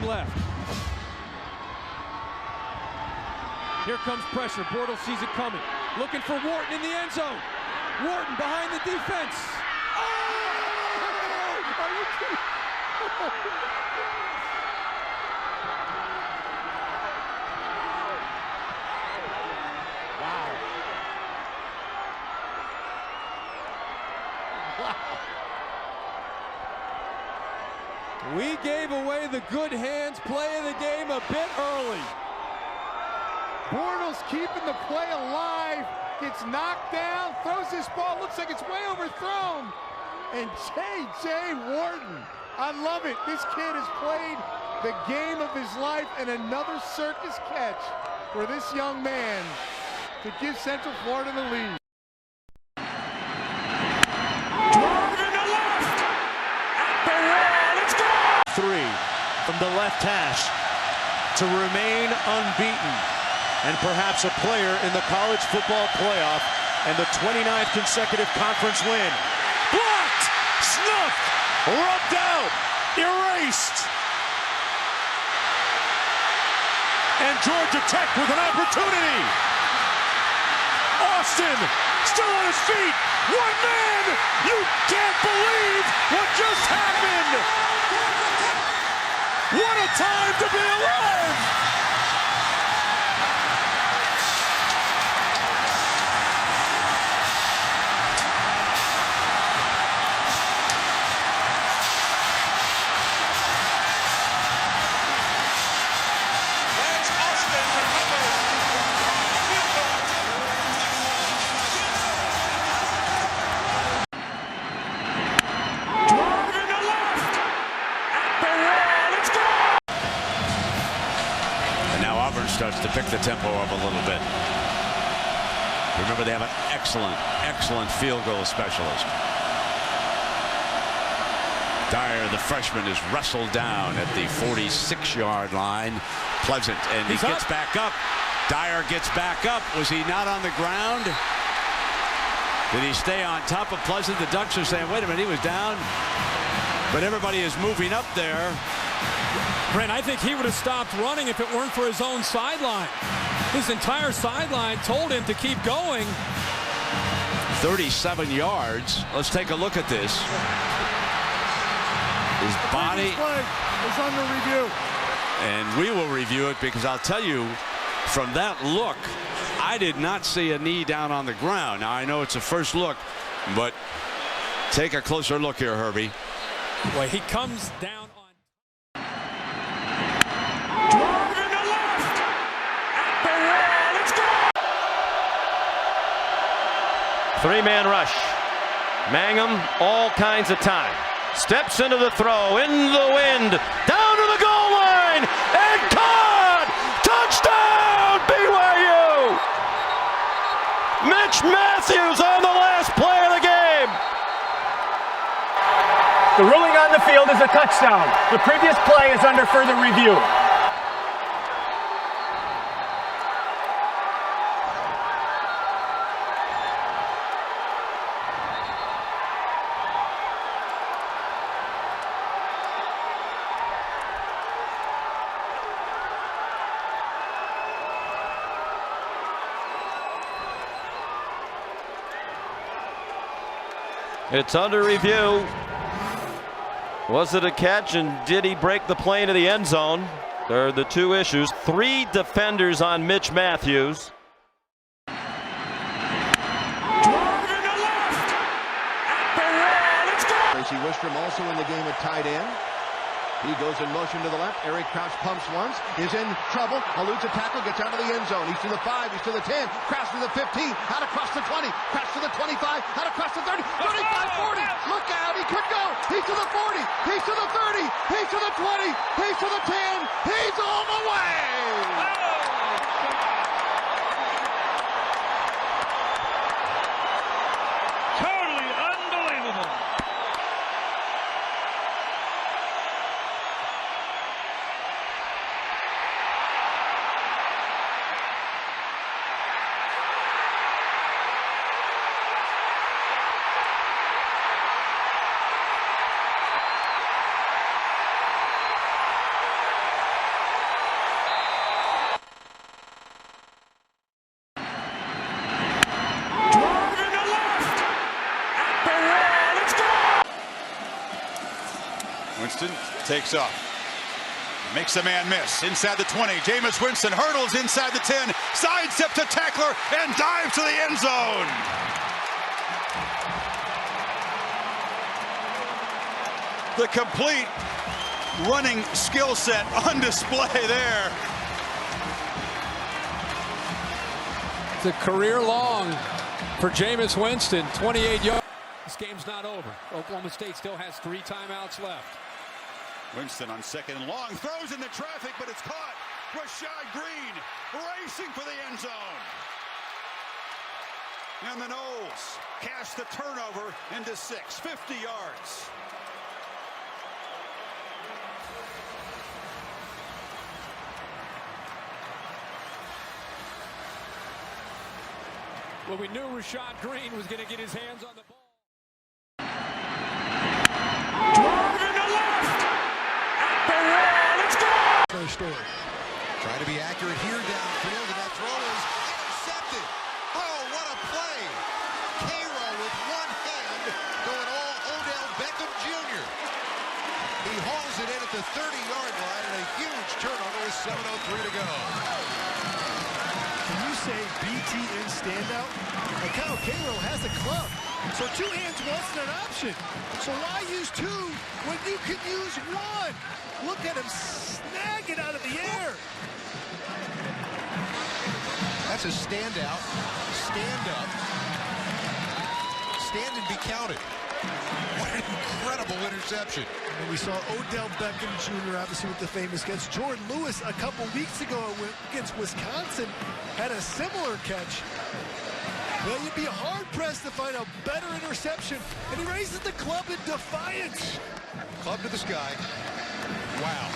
left. Here comes pressure. Bortles sees it coming. Looking for Wharton in the end zone. Wharton behind the defense. Oh! Are you kidding? Wow. We gave away the good hands play of the game a bit early. Bortles keeping the play alive, gets knocked down, throws this ball, looks like it's way overthrown. And J.J. Wharton, I love it. This kid has played the game of his life, and another circus catch for this young man to give Central Florida the lead. Three from the left hash to remain unbeaten and perhaps a player in the college football playoff and the 29th consecutive conference win. Blocked, snuffed, rubbed out, erased. And Georgia Tech with an opportunity. Austin still on his feet. One man. You can't believe what just happened. What a time to be alive! Lance Austin recovers. Starts to pick the tempo up a little bit. Remember, they have an excellent field goal specialist. Dyer, the freshman, is wrestled down at the 46-yard line. Pleasant, and he gets back up. Dyer gets back up. Was he not on the ground? Did he stay on top of Pleasant? The Ducks are saying, wait a minute, he was down. But everybody is moving up there. Brent, I think he would have stopped running if it weren't for his own sideline. His entire sideline told him to keep going. 37 yards. Let's take a look at this. His body is under review. And we will review it because I'll tell you, from that look, I did not see a knee down on the ground. Now, I know it's a first look, but take a closer look here, Herbie. Boy, he comes down. Three-man rush. Mangum, all kinds of time. Steps into the throw, in the wind, down to the goal line, and caught! Touchdown, BYU! Mitch Matthews on the last play of the game. The ruling on the field is a touchdown. The previous play is under further review. It's under review. Was it a catch, and did he break the play into the end zone? There are the two issues. Three defenders on Mitch Matthews. Tracy Wistrom also in the game at tight end. He goes in motion to the left. Eric Crouch pumps once, is in trouble, eludes a tackle, gets out of the end zone. He's to the 5, he's to the 10, crashes to the 15, out across the 20, crashes to the 25, out across the 30, 35, 40. Look out, he could go. He's to the 40, he's to the 30, he's to the 20, he's to the 10, he's on the way. Totally unbelievable. takes off. Makes the man miss. Inside the 20. Jameis Winston hurdles inside the 10. Sidesteps to tackler and dives to the end zone. The complete running skill set on display there. It's a career long for Jameis Winston, 28 yards. This game's not over. Oklahoma State still has 3 timeouts left. Winston on second and long, throws into traffic, but it's caught. Rashad Green racing for the end zone. And the Noles cash the turnover into 6, 50 yards. Well, we knew Rashad Green was going to get his hands on the ball. Drive in the left! At the wall, it's gone! First story. Trying to be accurate here downfield, and that throw is intercepted. Oh, what a play! Cairo with one hand going all Odell Beckham Jr. He hauls it in at the 30-yard line, and a huge turnover with 7:03 to go. Can you say BTN standout? Kyle Cairo has a club, so 2 hands wasn't an option. So why use 2 when you can use 1? Look at him snag it out of the air. That's a standout. Stand up. Stand and be counted. What an incredible interception. And we saw Odell Beckham Jr. obviously with the famous catch. Jordan Lewis a couple weeks ago against Wisconsin had a similar catch. Well, you'd be hard-pressed to find a better interception. And he raises the club in defiance. Club to the sky. Wow.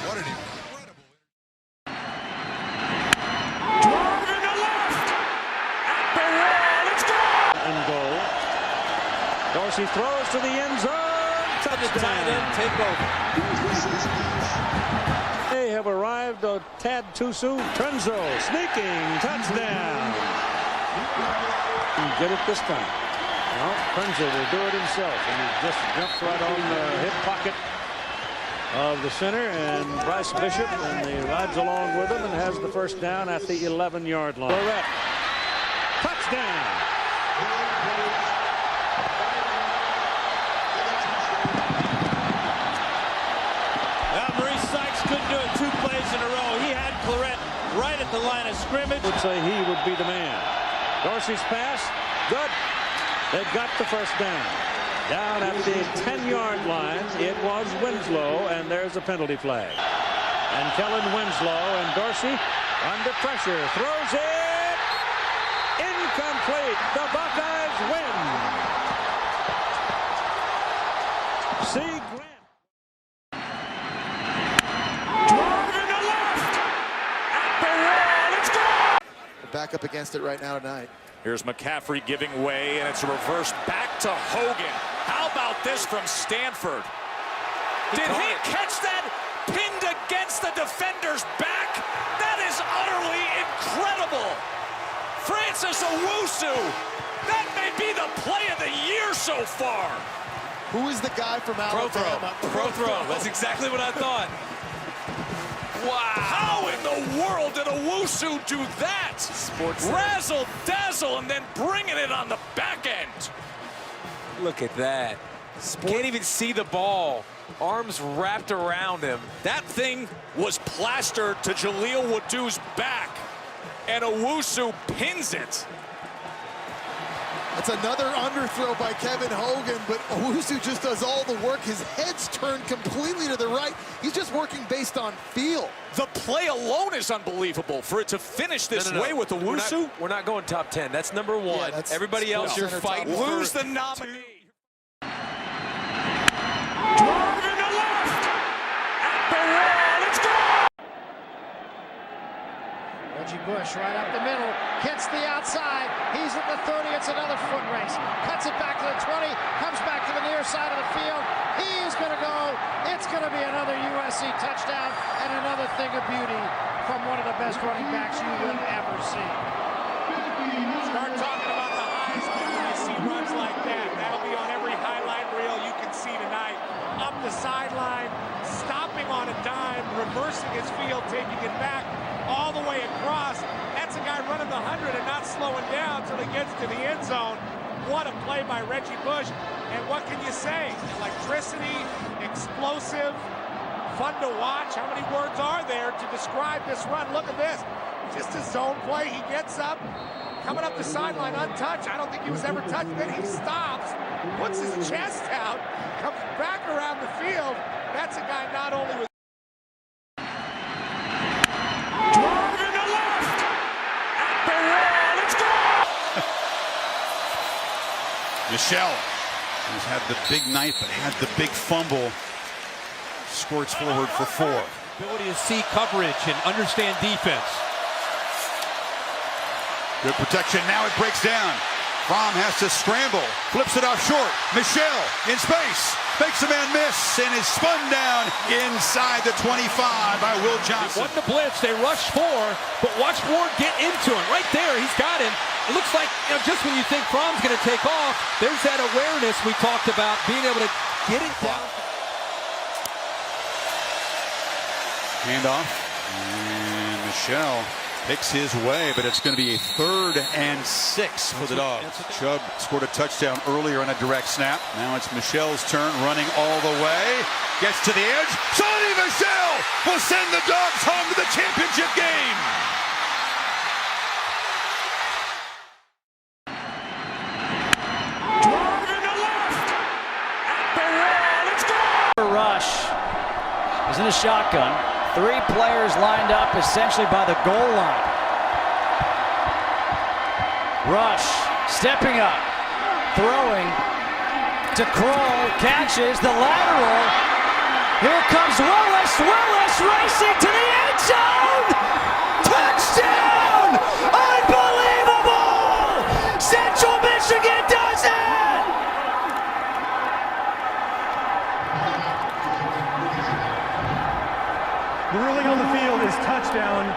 What an incredible... Drive in the left! At the wall, it's gone! And goal. Dorsey throws to the end zone. Touchdown. Take over. They have arrived a tad too soon. Trenzo sneaking touchdown. Get it this time. Well, Trenzo will do it himself, and he just jumps right on the hip pocket of the center, and Bryce Bishop, and he rides along with him and has the first down at the 11-yard line. Correct. Touchdown. Maurice Sykes couldn't do it 2 plays in a row. He had Clarett right at the line of scrimmage. Would say he would be the man. Dorsey's pass, good. They've got the first down. Down at the 10-yard line, it was Winslow, and there's a penalty flag. And Kellen Winslow and Dorsey under pressure. Throws it. Incomplete. The Buckeyes win. See Grant. Back up against it right now tonight. Here's McCaffrey giving way, and it's reversed back to Hogan. How about this from Stanford? Did he catch that pinned against the defender's back? That is utterly incredible. Francis Owusu, that may be the play of the year so far. Who is the guy from Alabama? Pro throw. That's exactly what I thought. Wow. How in the world did Owusu do that? Razzle dazzle and then bringing it on the back end. Look at that. Can't even see the ball. Arms wrapped around him. That thing was plastered to Jaleel Waddou's back, and Owusu pins it. That's another underthrow by Kevin Hogan, but Owusu just does all the work. His head's turned completely to the right. He's just working based on feel. The play alone is unbelievable. For it to finish this way with Owusu. We're not going top 10. That's number 1. Yeah, Everybody else, you're fighting. Lose the nominee. Drive in the left! At the wall, it's gone! Reggie Bush right up the middle, hits the outside. He's at the 30. It's another foot race. Cuts it back to the 20. Comes back to the near side of the field. He's going to go. It's going to be another USC touchdown and another thing of beauty from one of the best running backs you will ever see. Start talking about the Heisman when you see runs like that. That'll be on every highlight reel you can see tonight. Up the sideline, stopping on a dime, reversing his field, taking it back all the way across. That's a guy running the 100 and not slowing down until he gets to the end zone. What a play by Reggie Bush. And what can you say? Electricity, explosive, fun to watch. How many words are there to describe this run? Look at this. Just a zone play. He gets up, coming up the sideline untouched. I don't think he was ever touched. Then he stops, puts his chest out, comes back around the field. That's a guy not only with Driving to left. At the wall. It's gone. Michel, who's had the big night but had the big fumble, squirts forward for 4. Ability to see coverage and understand defense. Good protection. Now it breaks down. Fromm has to scramble. Flips it off short. Michel in space. Makes a man miss and is spun down inside the 25 by Will Johnson. It wasn't a blitz. They rushed 4, but watch Ward get into him. Right there, he's got him. It looks like, just when you think Fromm's going to take off, there's that awareness we talked about, being able to get it down. Handoff. And Michel picks his way, but it's going to be a 3rd and 6 for the Dogs. Chubb scored a touchdown earlier on a direct snap. Now it's Michel's turn, running all the way. Gets to the edge. Sonny Michel will send the Dogs home to the championship game. Driving to left. At the wall. It's gone. Rush is in a shotgun. 3 players lined up essentially by the goal line. Rush stepping up, throwing to Kroll, catches the lateral. Here comes Willis. Willis racing to the end zone. Touchdown! Unbelievable! Central Michigan does it! The ruling on the field is touchdown.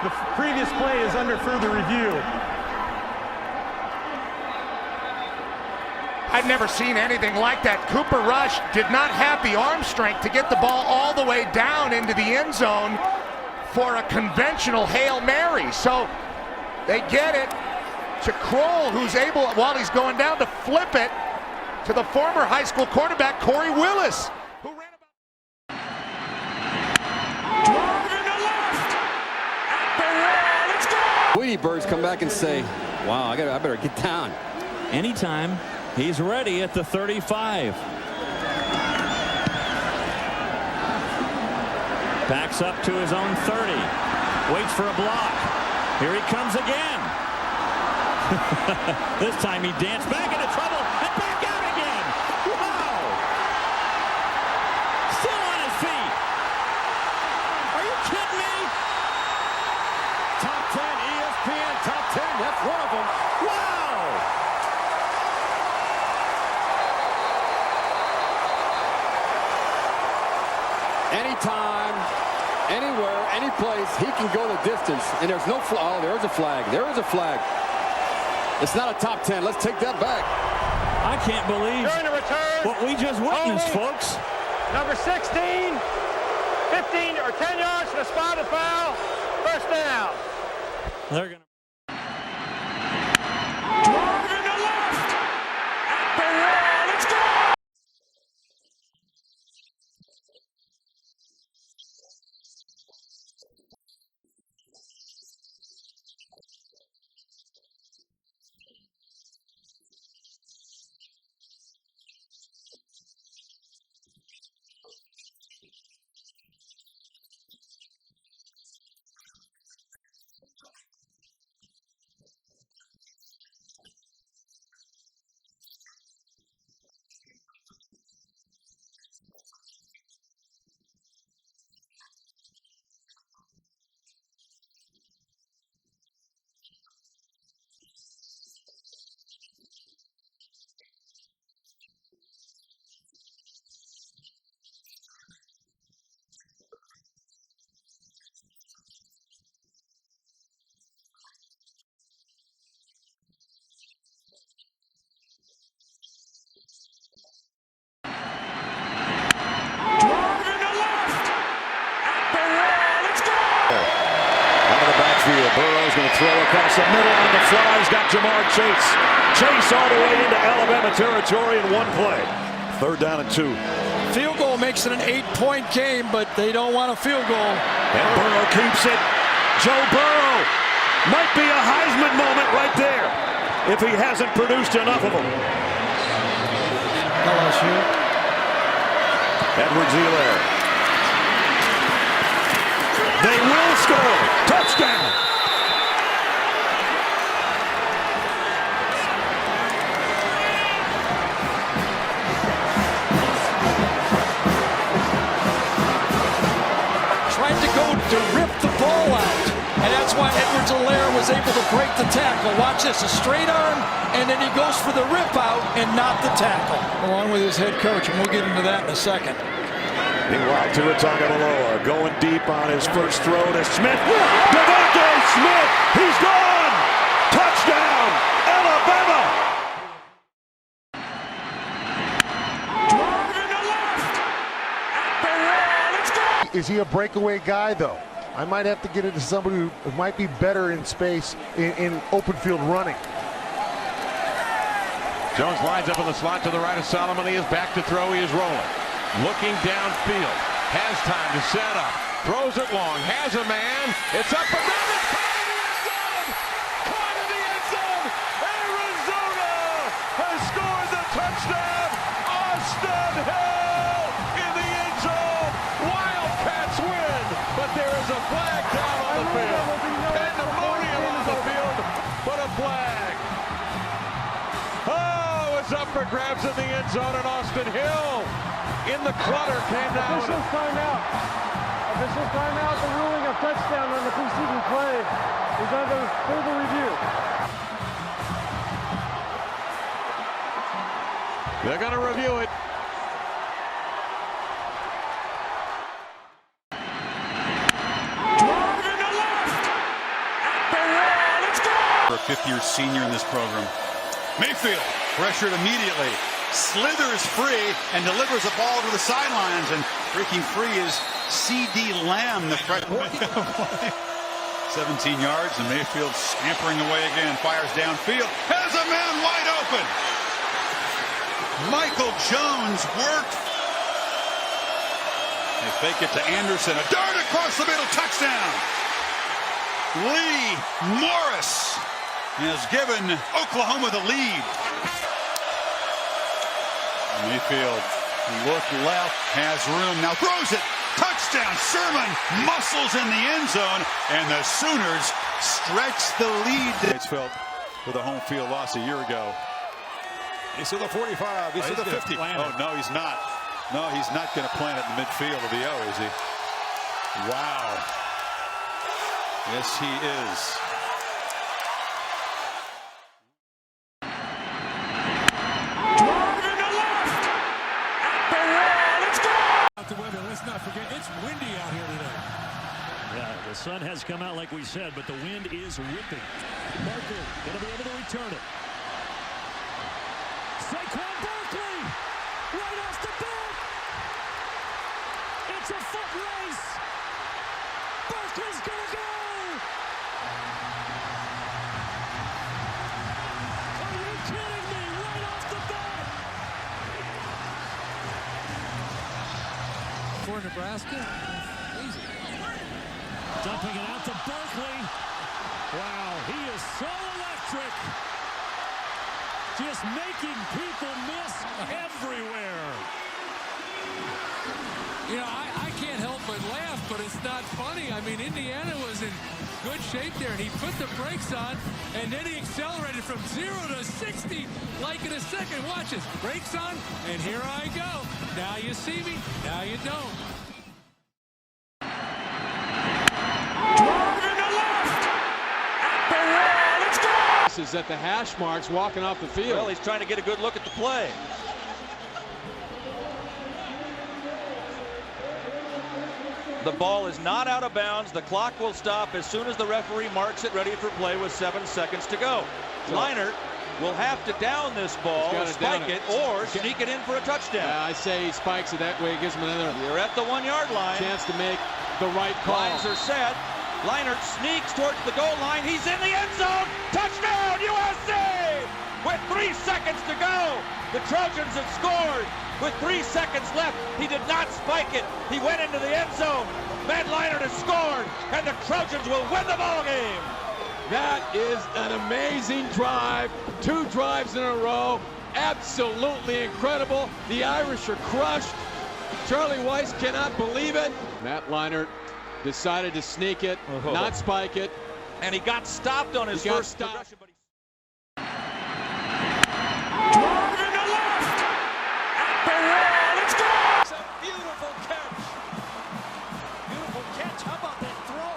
The previous play is under further review. I've never seen anything like that. Cooper Rush did not have the arm strength to get the ball all the way down into the end zone for a conventional Hail Mary. So they get it to Kroll, who's able, while he's going down, to flip it to the former high school quarterback, Corey Willis. Tweety Birds come back and say, wow, I better get down. Anytime, he's ready at the 35. Backs up to his own 30. Waits for a block. Here he comes again. This time he danced back into trouble and back out again. Wow. Still on his feet. Are you kidding me? Top 10 ESPN, top 10, that's one of them. Wow! Anytime, anywhere, any place, he can go the distance. And there's no flag. Oh, there's a flag. There is a flag. It's not a top 10. Let's take that back. I can't believe what we just witnessed, folks. Number 16, 15 or 10 yards from the spotted foul. First down. They're going to backfield. Burrow's going to throw across the middle on the fly. He's got Jamar Chase. Chase all the way into Alabama territory in one play. 3rd down and 2. Field goal makes it an 8-point game, but they don't want a field goal. And Burrow keeps it. Joe Burrow might be a Heisman moment right there if he hasn't produced enough of them. LSU. Edwards-Helaire. They will score. Touchdown. Tried to go to rip the ball out, and that's why Edwards-Helaire was able to break the tackle. Watch this, a straight arm, and then he goes for the rip out and not the tackle. Along with his head coach, and we'll get into that in a second. Meanwhile, Tua Tagovailoa going deep on his first throw to Smith. Devontae Smith, he's gone! Touchdown, Alabama! Is he a breakaway guy, though? I might have to get it to somebody who might be better in space in open field running. Jones lines up in the slot to the right of Solomon. He is back to throw. He is rolling. Looking downfield. Has time to set up. Throws it long. Has a man. It's up and down. It's caught in the end zone. Arizona has scored the touchdown. Austin Hill in the end zone. Wildcats win. But there is a flag down on the field. Pandemonium on the field. But a flag. Oh, it's up for grabs in the end zone, and Austin Hill in the clutter came down. Officials timeout. Officials timeout. The ruling of touchdown on the preceding play is under further review. They're going to review it. Drive in the left. At the wall. Let's go. For a 5th-year senior in this program. Mayfield pressured immediately. Slithers free and delivers the ball to the sidelines, and breaking free is C.D. Lamb, the freshman. 17 yards, and Mayfield scampering away again, fires downfield, has a man wide open. Michael Jones worked. They fake it to Anderson, a dart across the middle, touchdown. Lee Morris has given Oklahoma the lead. Mayfield, look left, has room, now throws it, touchdown, Sherman, muscles in the end zone, and the Sooners stretch the lead. Batesville with a home field loss a year ago. He's to the 45, he's to the 50. Oh, no, he's not. No, he's not going to plant it in the midfield of the O, is he? Wow. Yes, he is. Let's not forget, it's windy out here today. Yeah, the sun has come out like we said, but the wind is whipping. Barkley going to be able to return it. Saquon Barkley, right off the bat. It's a foot race. Barkley's going to go. Are you kidding me? Right off the bat. For Nebraska, easy. Dumping it out to Barkley. Wow, he is so electric. Just making people miss everywhere. You know, I can't help but laugh, but it's not funny. I mean, Indiana was in good shape there, and he put the brakes on, and then he accelerated from 0 to 60 like in a second. Watch this. Brakes on, and here I go. Now you see me, now you don't. Is at the hash marks walking off the field. Well, he's trying to get a good look at the play. The ball is not out of bounds. The clock will stop as soon as the referee marks it ready for play with 7 seconds to go. Leinart will have to down this ball, spike it, or sneak it in for a touchdown. I say he spikes it that way. It gives him another. You're at the 1 yard line. Chance to make the right call. Lines are set. Leinart sneaks towards the goal line. He's in the end zone. Touchdown, USA! With 3 seconds to go, the Trojans have scored. With 3 seconds left, he did not spike it. He went into the end zone. Matt Leinart has scored, and the Trojans will win the ball game. That is an amazing drive. 2 drives in a row. Absolutely incredible. The Irish are crushed. Charlie Weis cannot believe it. Matt Leinart decided to sneak it, not spike it. And he got stopped on his first progression. But Drive in the left. At the wall. It's gone. It's a beautiful catch. Beautiful catch. How about that throw?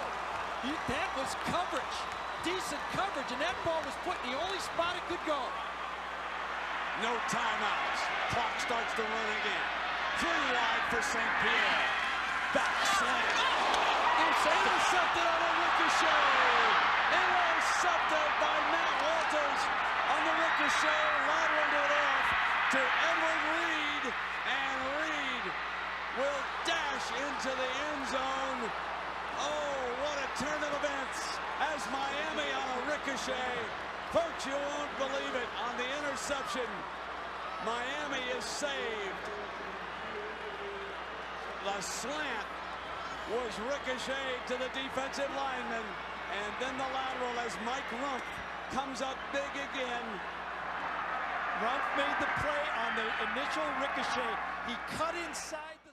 That was coverage. Decent coverage, and that ball was put in the only spot it could go. No timeouts. Clock starts to run again. 3 wide for St. Pierre. Back slam. Intercepted on a ricochet. Intercepted by Matt Walters on the ricochet. Lateraled it off to Edward Reed. And Reed will dash into the end zone. Oh, what a turn of events as Miami on a ricochet. Folks, you won't believe it. On the interception, Miami is saved. The slant was ricocheted to the defensive lineman, and then the lateral as Mike Rumph comes up big again. Rumph made the play on the initial ricochet. He cut inside the...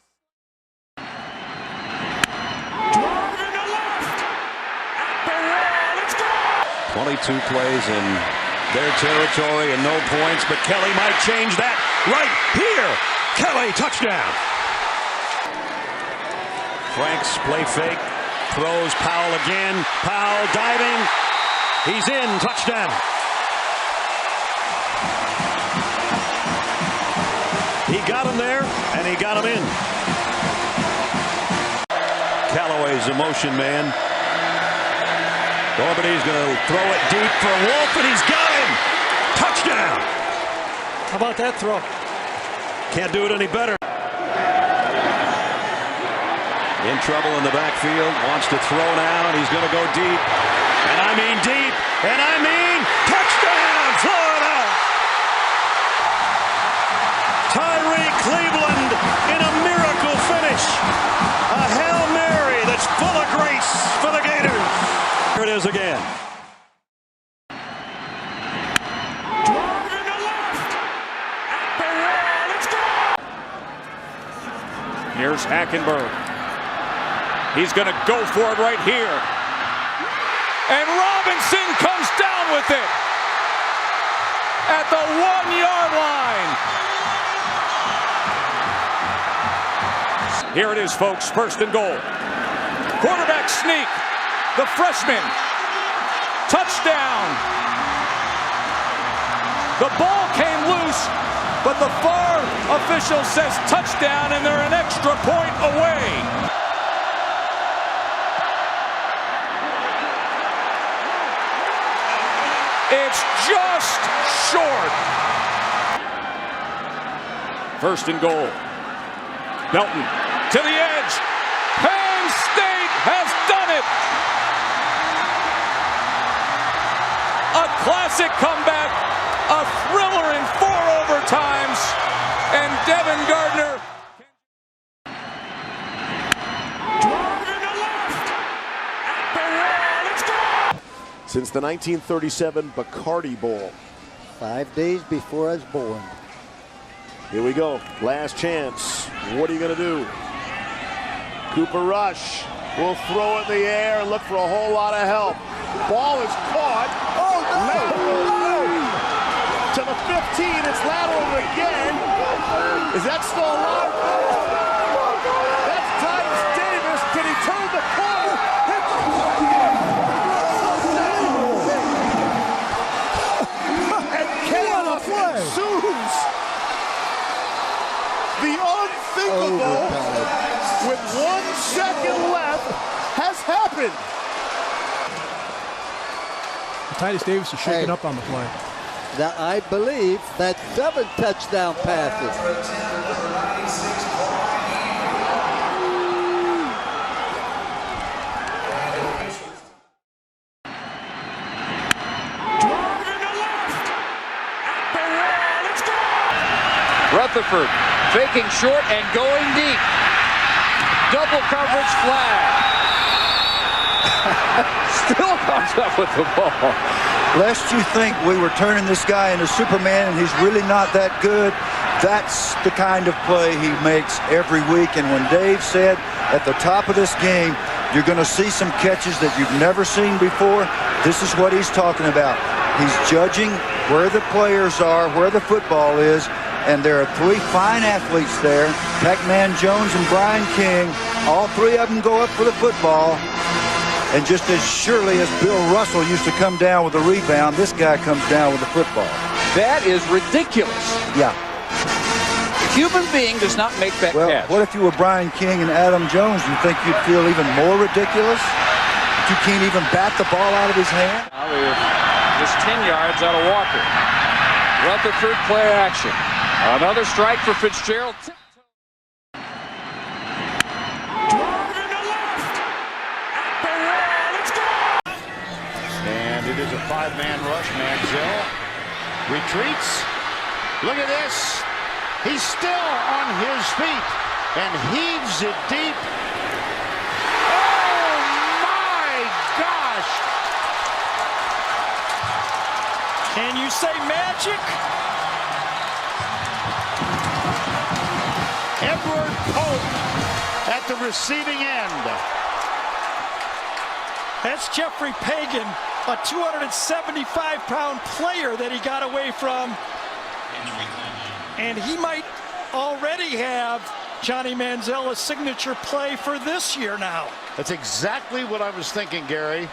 Drive in the left. At the wall. It's gone. 22 plays in their territory and no points, but Kelly might change that right here. Kelly, touchdown. Franks play fake, throws Powell again. Powell diving. He's in, touchdown. He got him there, and he got him in. Callaway's a motion man. Gorbady's going to throw it deep for Wolf, and he's got him. Touchdown. How about that throw? Can't do it any better. In trouble in the backfield, wants to throw now, and he's going to go deep. And I mean deep, and I mean touchdown, Florida! Tyree Cleveland in a miracle finish. A Hail Mary that's full of grace for the Gators. Here it is again. Drive in the left. At the wall. It's gone. Here's Hackenberg. He's going to go for it right here. And Robinson comes down with it at the 1-yard line. Here it is, folks. First and goal. Quarterback sneak. The freshman. Touchdown. The ball came loose, but the VAR official says touchdown, and they're an extra point away. It's just short. First and goal. Belton to the edge. Penn State has done it. A classic comeback. A thriller in 4 overtimes. And Devin Gardner. Drive in the left. At the wall. It's gone. Since the 1937 Bacardi Bowl. 5 days before I was born. Here we go. Last chance. What are you going to do? Cooper Rush will throw it in the air and look for a whole lot of help. Ball is caught. Oh, no! To the 15. It's lateral again. Is that still alive? That's Tyus Davis. Can he turn the corner? And chaos ensues. The unthinkable, with 1 second left, has happened. Tyus Davis is shaking up on the play. That I believe that 7 touchdown passes. Rutherford faking short and going deep. Double coverage flag. Still comes up with the ball. Lest you think we were turning this guy into Superman and he's really not that good, that's the kind of play he makes every week. And when Dave said at the top of this game, you're going to see some catches that you've never seen before, this is what he's talking about. He's judging where the players are, where the football is, and there are three fine athletes there, Pac-Man Jones and Brian King. All three of them go up for the football. And just as surely as Bill Russell used to come down with a rebound, this guy comes down with a football. That is ridiculous. Yeah. A human being does not make that catch. What if you were Brian King and Adam Jones? You think you'd feel even more ridiculous? You can't even bat the ball out of his hand? Now we're just 10 yards out of Walker. Rutherford play action. Another strike for Fitzgerald. And it is a five-man rush. Manziel retreats. Look at this. He's still on his feet and heaves it deep. Oh, my gosh. Can you say magic? Edward Pope at the receiving end. That's Jeffrey Pagan, a 275-pound player that he got away from. And he might already have Johnny Manziel a signature play for this year now. That's exactly what I was thinking, Gary.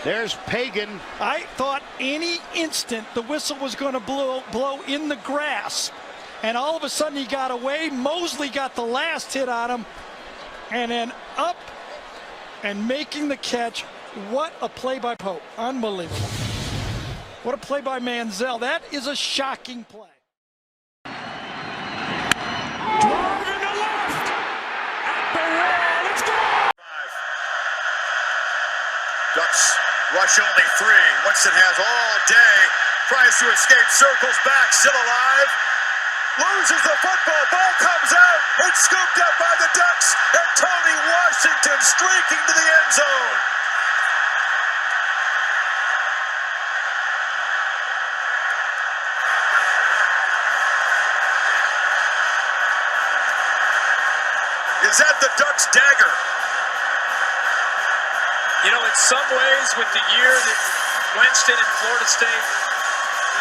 There's Pagan. I thought any instant the whistle was going to blow in the grass. And all of a sudden he got away. Mosley got the last hit on him. And then up and making the catch. What a play by Pope. Unbelievable. What a play by Manziel. That is a shocking play. Ducks rush only three. Winston has all day. Tries to escape, circles back, still alive. Loses the football. Ball comes out. It's scooped up by the Ducks. And Tony Washington streaking to the end zone. Is that the Ducks' dagger? You know, in some ways, with the year that Winston and Florida State,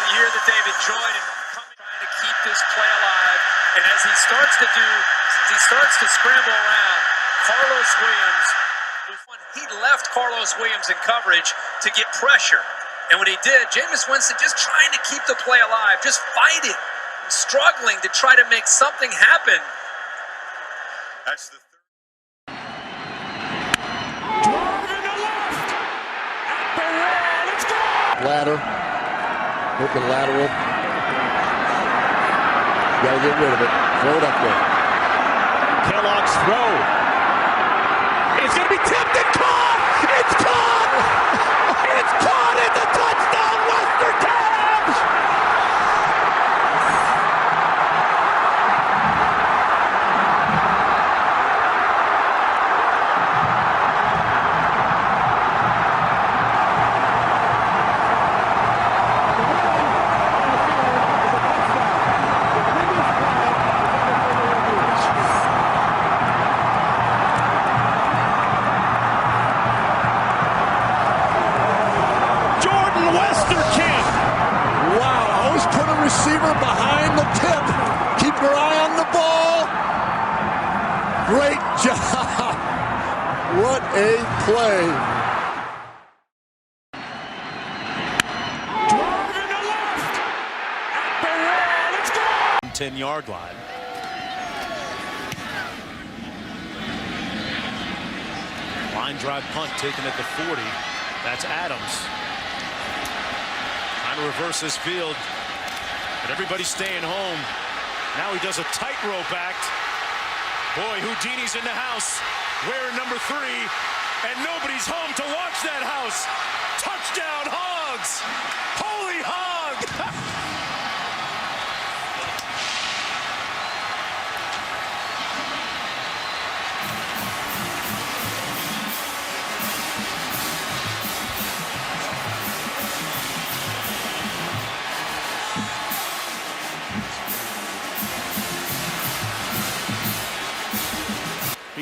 the year that they've enjoyed and trying to keep this play alive, and as he starts to scramble around, Carlos Williams was one. He left Carlos Williams in coverage to get pressure, and when he did, Jameis Winston just trying to keep the play alive, just fighting, struggling to try to make something happen. That's the Ladder. Looking lateral. Gotta get rid of it. Throw it up there. Kellogg's throw. It's going to be tipped and caught! It's caught! It's caught in the touchdown, Western Times! Receiver behind the tip. Keep your eye on the ball. Great job. What a play. 10-yard line. Line drive punt taken at the 40. That's Adams. Trying to reverse this field. But everybody's staying home. Now he does a tightrope act. Boy, Houdini's in the house, wearing number 3, and nobody's home to watch that house. Touchdown, Hogs! Holy Hog!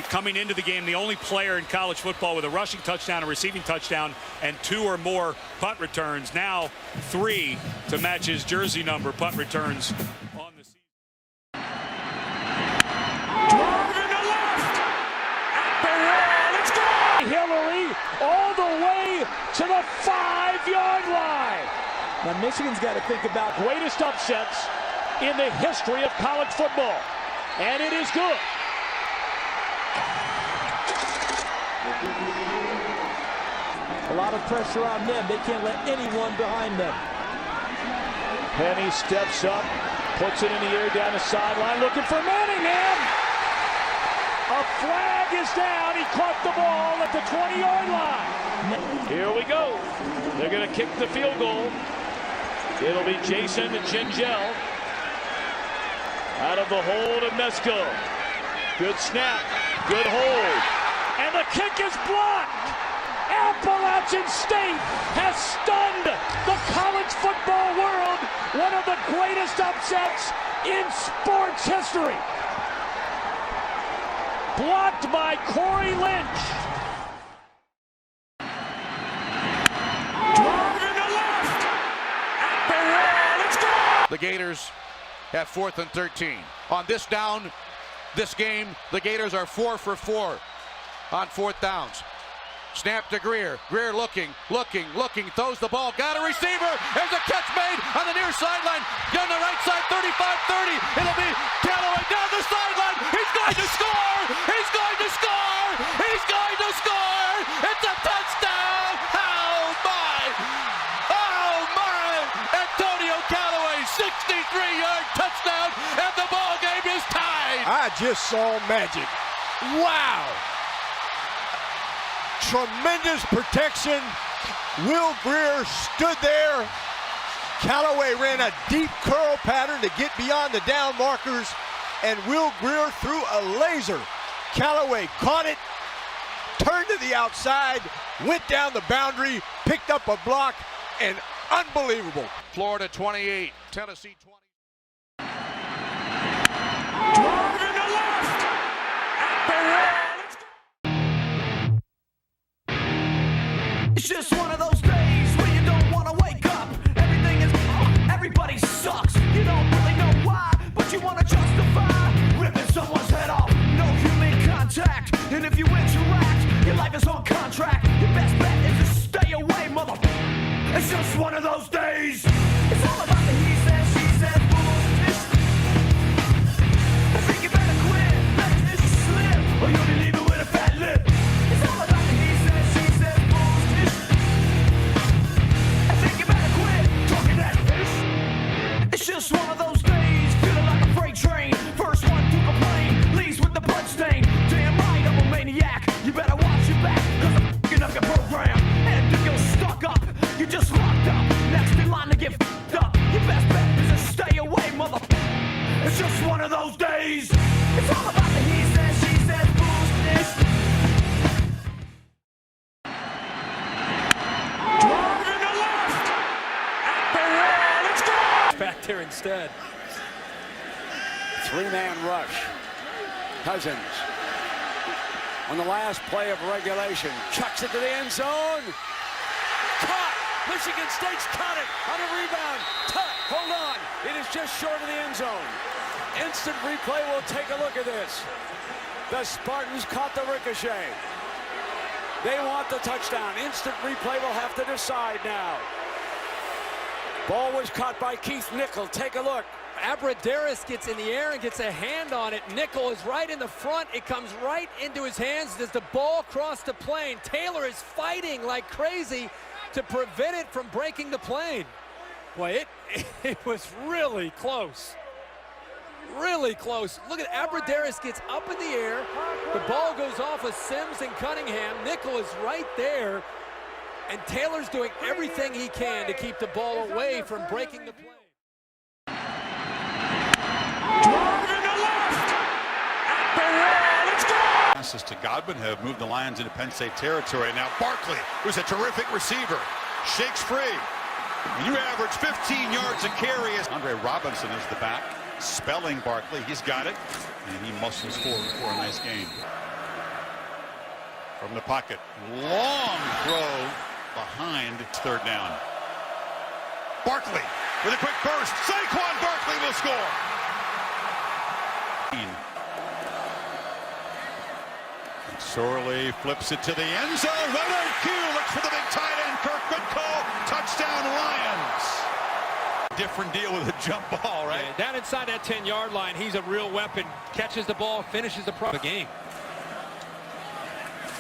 coming into the game, the only player in college football with a rushing touchdown, a receiving touchdown, and 2 or more punt returns. Now 3 to match his jersey number punt returns on the season. Drive in the left. At the wall. Let's go. Hillary all the way to the 5-yard line. Now Michigan's got to think about greatest upsets in the history of college football. And it is good. A lot of pressure on them. They can't let anyone behind them. Penny steps up, puts it in the air down the sideline, looking for Manningham. A flag is down. He caught the ball at the 20-yard line. Here we go. They're going to kick the field goal. It'll be Jason Gingell out of the hold of Mesco. Good snap, good hold. And the kick is blocked. Appalachian State has stunned the college football world. One of the greatest upsets in sports history. Blocked by Corey Lynch. Drive in the left. At the wall. Let's go. The Gators have 4th and 13. On this down, this game, the Gators are 4 for 4 on 4th downs. Snap to Greer. Greer looking, throws the ball, got a receiver. There's a catch made on the near sideline. On the right side, 35-30. It'll be Callaway down the sideline. He's going to score. He's going to score. He's going to score. It's a touchdown. Oh my. Oh my. Antonio Callaway, 63-yard touchdown, and the ball game is tied. I just saw magic. Wow. Tremendous protection. Will Greer stood there. Callaway ran a deep curl pattern to get beyond the down markers, and Will Greer threw a laser. Callaway caught it, turned to the outside, went down the boundary, picked up a block, and unbelievable. Florida 28, Tennessee 20. Drive in the left. At the wall. It's just one of those days where you don't want to wake up. Everything is everybody sucks. You don't really know why, but you want to justify ripping someone's head off. No human contact, and if you interact, your life is on contract. Your best bet is to stay away, mother. It's just one of those days. It's all about the he says, she says, bullshit. I think you better quit, let this slip, or you'll be leaving with a fat lip. It's all about the he says, she says, bullshit. I think you better quit talking that ish. It's just one of those days, feeling like a freight train. First one to complain, leaves with the blood stain. Damn right, I'm a maniac. You better watch your back, cause I'm f***ing up your program. And if you're stuck up, you're just locked up. Next in line to get f***ed up. Your best bet is to stay away, mother. It's just one of those days. It's all about the he says, she says, bullshit. Drive in the left. At the wall. Let's go. Back there instead. 3-man rush. Cousins on the last play of regulation. Chucks it to the end zone. Caught. Michigan State's caught it on a rebound. Hold on. It is just short of the end zone. Instant replay. We'll take a look at this. The Spartans caught the ricochet. They want the touchdown. Instant replay will have to decide now. Ball was caught by Keith Nickel. Take a look. Abradaris gets in the air and gets a hand on it. Nickel is right in the front. It comes right into his hands. Does the ball cross the plane? Taylor is fighting like crazy to prevent it from breaking the plane. Boy, it was really close. Really close. Look at Abradaris gets up in the air. The ball goes off of Sims and Cunningham. Nickel is right there. And Taylor's doing everything he can to keep the ball away from breaking the plane. Drive in the left. At the wall. Let's go. Passes to Godwin have moved the Lions into Penn State territory. Now Barkley, who's a terrific receiver, shakes free. You average 15 yards a carry. Andre Robinson is the back, spelling Barkley. He's got it, and he muscles forward for a nice gain. from the pocket. Long throw behind. It's third down. Barkley with a quick burst. Saquon Barkley will score. Sorley flips it to the end zone. Leonard Q looks for the big tight end. Kirk, good call. Touchdown Lions. Different deal with a jump ball, right? Yeah, down inside that 10-yard line, he's a real weapon. Catches the ball, finishes the game.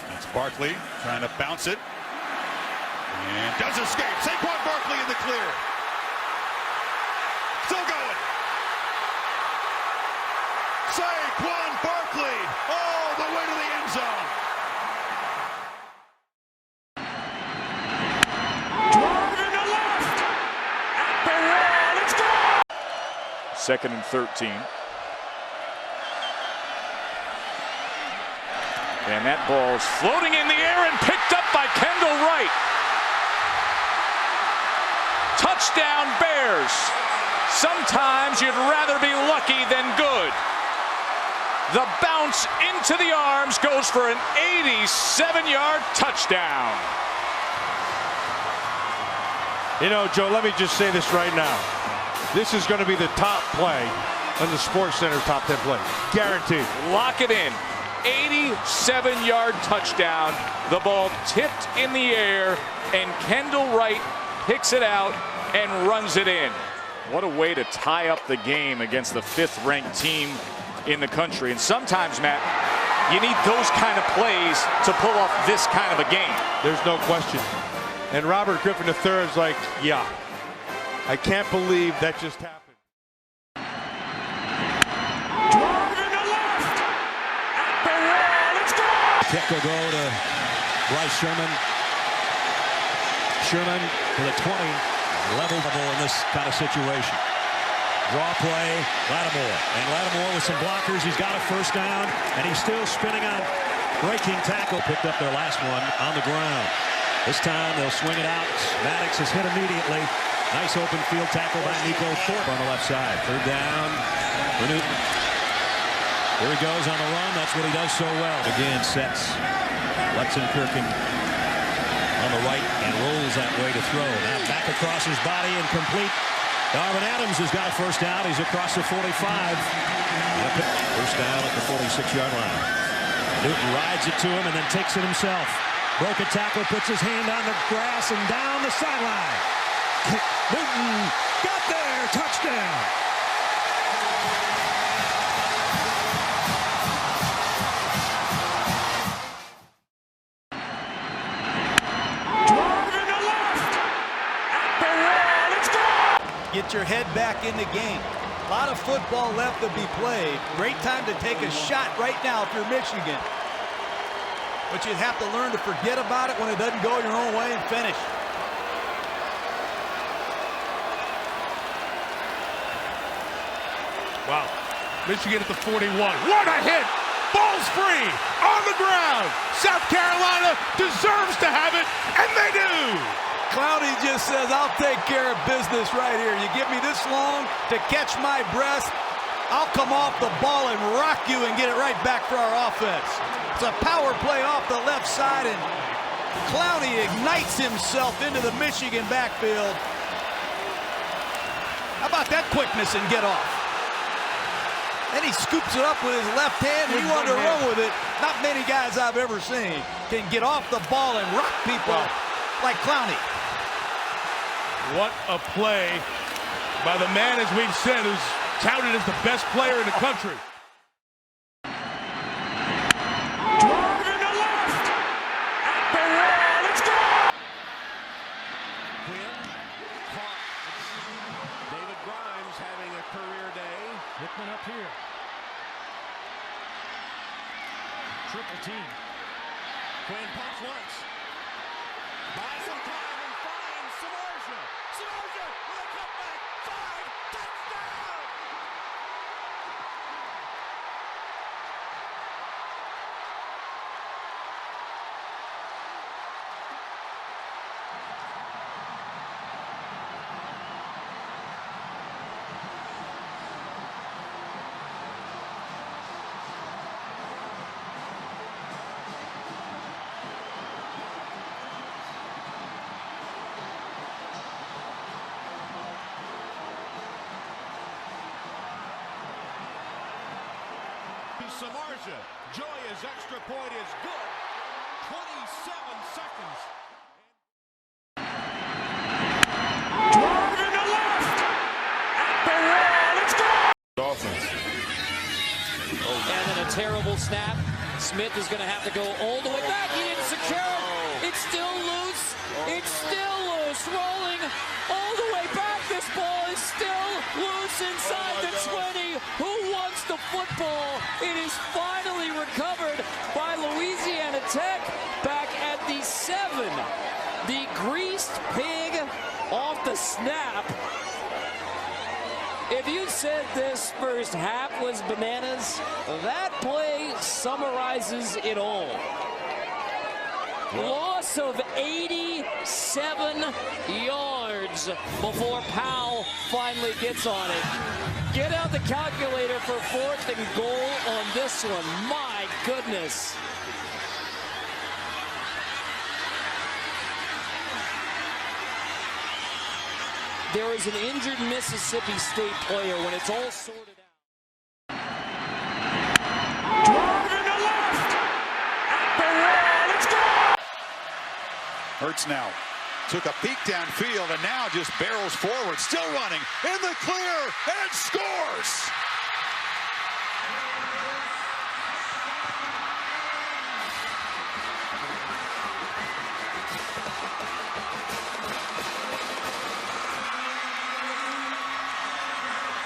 That's Barkley trying to bounce it. And does escape. Saquon Barkley in the clear. Still going. Saquon Barkley all the way to the end zone. Driving to left. At the wall. It's gone. 2nd and 13. And that ball is floating in the air and picked up by Kendall Wright. Touchdown Bears. Sometimes you'd rather be lucky than good. The bounce into the arms goes for an 87-yard touchdown. You know, Joe, let me just say this right now. This is going to be the top play on the Sports Center top 10 play. Guaranteed. Lock it in. 87-yard touchdown. The ball tipped in the air, and Kendall Wright picks it out and runs it in. What a way to tie up the game against the 5th-ranked team in the country. And sometimes, Matt, you need those kind of plays to pull off this kind of a game. There's no question. And Robert Griffin III is like, yeah, I can't believe that just happened. Driving to left. At the wall. It's gone. Kick will go to Bryce Sherman. Sherman to the 20. Level in this kind of situation. Draw play, Lattimore. And Lattimore with some blockers. He's got a first down, and he's still spinning out. Breaking tackle. Picked up their last one on the ground. This time they'll swing it out. Maddox is hit immediately. Nice open field tackle by Nico Thorpe on the left side. Third down for Newton. Here he goes on the run. That's what he does so well. Again, sets Lexington on the right and rolls that way to throw. Now back across his body and complete. Darvin Adams has got a first down. He's across the 45. First down at the 46-yard line. Newton rides it to him and then takes it himself. Broke a tackle, puts his hand on the grass and down the sideline. Newton got there. Touchdown. Get your head back in the game. A lot of football left to be played. Great time to take a shot right now if you're Michigan. But you have to learn to forget about it when it doesn't go your own way and finish. Wow. Michigan at the 41. What a hit! Ball's free on the ground. South Carolina deserves to have it, and they do. Clowney just says, I'll take care of business right here. You give me this long to catch my breath, I'll come off the ball and rock you and get it right back for our offense. It's a power play off the left side, and Clowney ignites himself into the Michigan backfield. How about that quickness and get off? Then he scoops it up with his left hand, and he wanted to run with it. Not many guys I've ever seen can get off the ball and rock people like Clowney. What a play by the man, as we've said, who's touted as the best player in the country. Driving to left. At the wall. It's gone. David Grimes having a career day. Hickman up here. Triple team. Quinn pumps once. Buys some time and finds Samardzija. Samardzija with a cutback. 5. Touchdown! Samardzija. Joya's extra point is good. 27 seconds. Drive in the left. At the wall. It's gone. Dolphins. And then a terrible snap. Smith is going to have to go all the way back. He didn't secure it. It's still loose. It's still loose. Rolling all the way back. This ball is still loose inside the 20. Who wants the football? It is finally recovered by Louisiana Tech back at the 7. The greased pig off the snap. If you said this first half was bananas, that play summarizes it all. Loss of 87 yards before Powell finally gets on it. Get out the calculator for 4th and goal on this one. My goodness. There is an injured Mississippi State player when it's all sorted out. Drive in the left. At the wall. It's gone. Hurts now. Took a peek downfield and now just barrels forward. Still running. In the clear. And scores.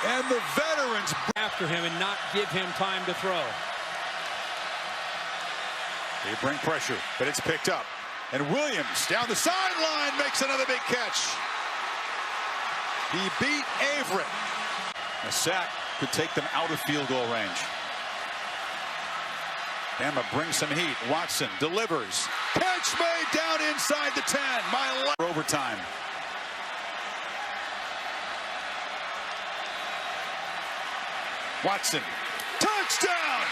And the veterans after him and not give him time to throw. They bring pressure, but it's picked up. And Williams down the sideline makes another big catch. He beat Averett. A sack could take them out of field goal range. Bama brings some heat. Watson delivers. Catch made down inside the 10. Overtime. Watson, touchdown!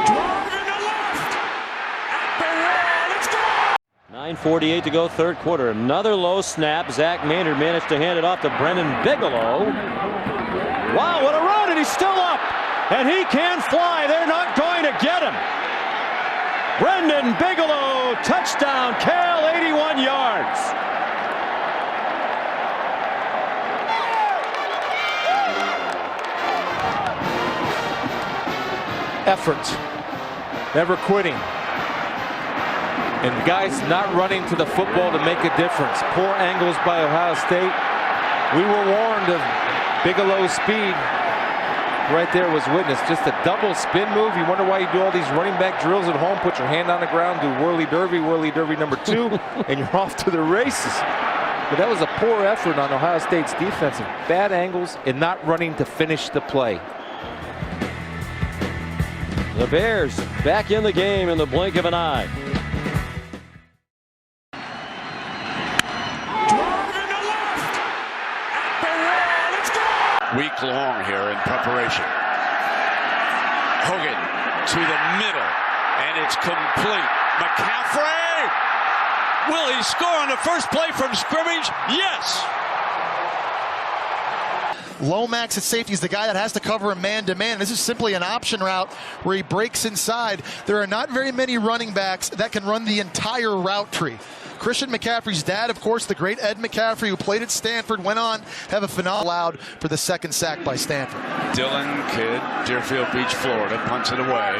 Drive in the left. At the wall. It's gone. 9:48 to go, third quarter. Another low snap. Zach Maynard managed to hand it off to Brendan Bigelow. Wow, what a run, and he's still up. And he can fly. They're not going to get him. Brendan Bigelow, touchdown, Cal, 81 yards. Effort, never quitting, and guys not running to the football to make a difference. Poor angles by Ohio State. We were warned of Bigelow's speed. Right there was witness. Just a double spin move. You wonder why you do all these running back drills at home. Put your hand on the ground, do whirly-derby number 2, and you're off to the races. But that was a poor effort on Ohio State's defense. Bad angles and not running to finish the play. The Bears back in the game in the blink of an eye. Drive in the left. At the wall. It's gone. Week long here in preparation. Hogan to the middle, and it's complete. McCaffrey! Will he score on the first play from scrimmage? Yes! Lomax at safety is the guy that has to cover him man-to-man. This is simply an option route where he breaks inside. There are not very many running backs that can run the entire route tree. Christian McCaffrey's dad, of course, the great Ed McCaffrey, who played at Stanford, went on to have a phenomenal allowed for the second sack by Stanford. Dylan Kidd, Deerfield Beach, Florida, punts it away.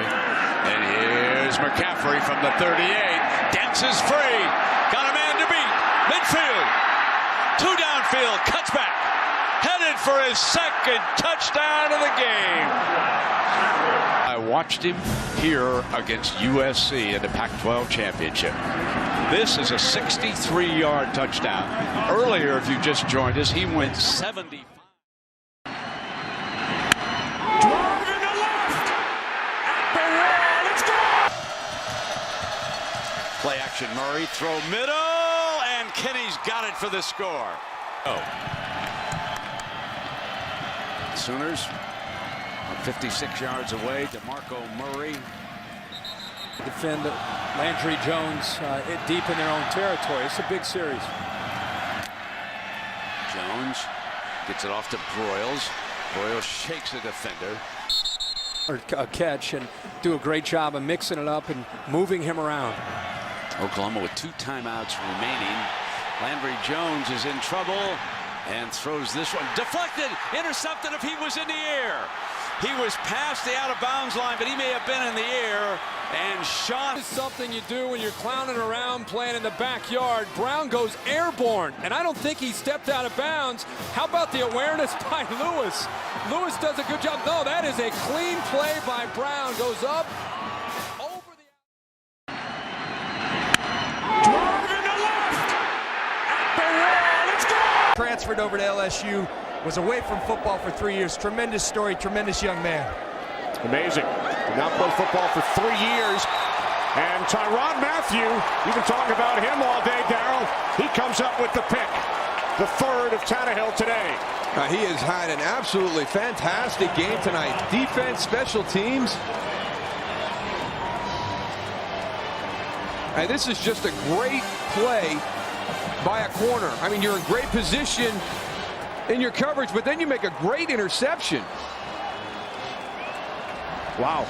And here's McCaffrey from the 38. Dances free. Got a man to beat. Midfield. 2 downfield. Cuts back. Headed for his second touchdown of the game. I watched him here against USC in the Pac-12 championship. This is a 63-yard touchdown. Earlier, if you just joined us, he went 70. Drive in the left. At the wall. It's gone. Play action, Murray. Throw middle, and Kenny's got it for the score. Oh. Sooners are 56 yards away. DeMarco Murray. Defend Landry Jones deep in their own territory. It's a big series. Gets it off to Broyles. Broyles shakes the defender. Or a catch and do a great job of mixing it up and moving him around. Oklahoma with 2 timeouts remaining. Landry Jones is in trouble and throws this one. Deflected, intercepted if he was in the air. He was past the out-of-bounds line, but he may have been in the air and shot. This is something you do when you're clowning around playing in the backyard. Brown goes airborne, and I don't think he stepped out of bounds. How about the awareness by Lewis? Lewis does a good job. No, that is a clean play by Brown. Goes up. Transferred over to LSU, was away from football for 3 years. Tremendous story, tremendous young man. Amazing. Did not play football for 3 years. And Tyrann Mathieu, you can talk about him all day, Darryl. He comes up with the pick. The third of Tannehill today. He has had an absolutely fantastic game tonight. Defense, special teams. And this is just a great play by a corner. I mean, you're in great position in your coverage, but then you make a great interception. Wow.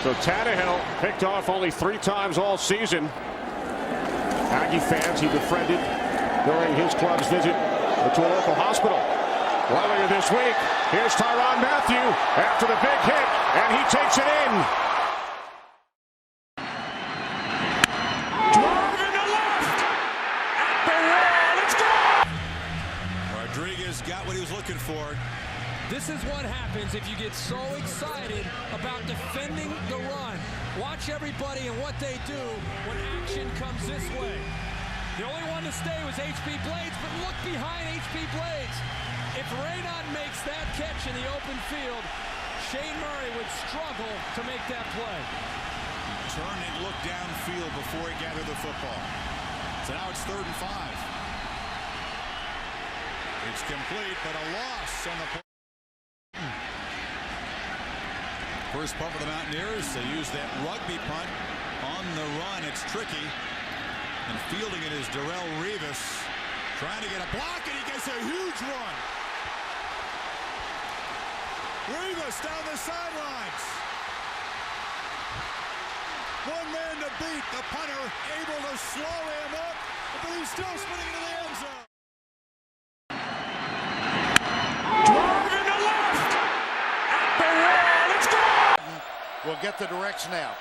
So Tannehill picked off only 3 times all season. Aggie fans he befriended during his club's visit to a local hospital. Earlier this week, here's Tyrann Mathieu after the big hit, and he takes it in. Got what he was looking for. This is what happens if you get so excited about defending the run. Watch everybody and what they do when action comes this way. The only one to stay was H.B. Blades, but look behind H.B. Blades. If Raynon makes that catch in the open field, Shane Murray would struggle to make that play. He turned and looked downfield before he gathered the football. So now it's 3rd and 5. It's complete, but a loss on the play. First punt for the Mountaineers. They use that rugby punt on the run. It's tricky. And fielding it is Darrelle Revis. Trying to get a block, and he gets a huge run. Revis down the sidelines. One man to beat. The punter able to slow him up, but he's still spinning into the end zone. Will get the direct snap.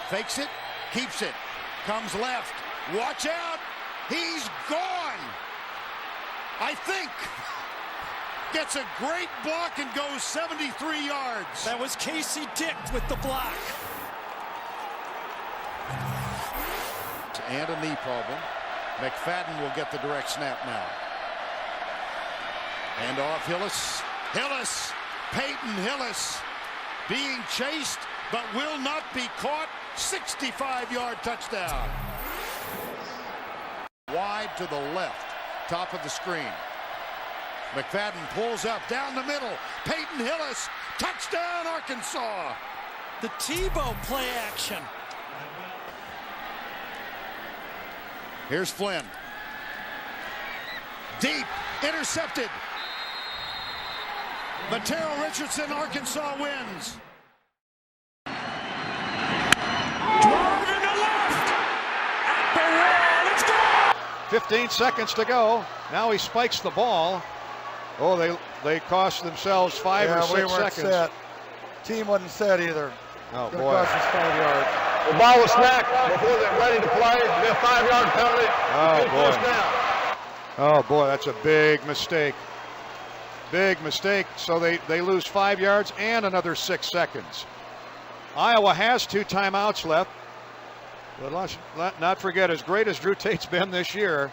Fakes it, keeps it. Comes left. Watch out. He's gone. I think. Gets a great block and goes 73 yards. That was Casey Dick with the block. And a knee problem. McFadden will get the direct snap now. And off Hillis. Hillis. Peyton Hillis being chased, but will not be caught. 65-yard touchdown. Wide to the left, top of the screen. McFadden pulls up down the middle. Peyton Hillis, touchdown Arkansas. The Tebow play action. Here's Flynn. Deep, intercepted. Mateo Richardson, Arkansas wins. 15 seconds to go. Now he spikes the ball. Oh, they cost themselves 5 or 6 seconds. Set. Team wasn't set either. Oh, Gonna boy. cost us 5 yards. The ball was snapped before they're ready to play. It'll be a 5-yard penalty. Oh, boy. First down. Oh, boy, that's a big mistake. Big mistake. So they lose 5 yards and another 6 seconds. Iowa has 2 timeouts left. But let's not forget, as great as Drew Tate's been this year,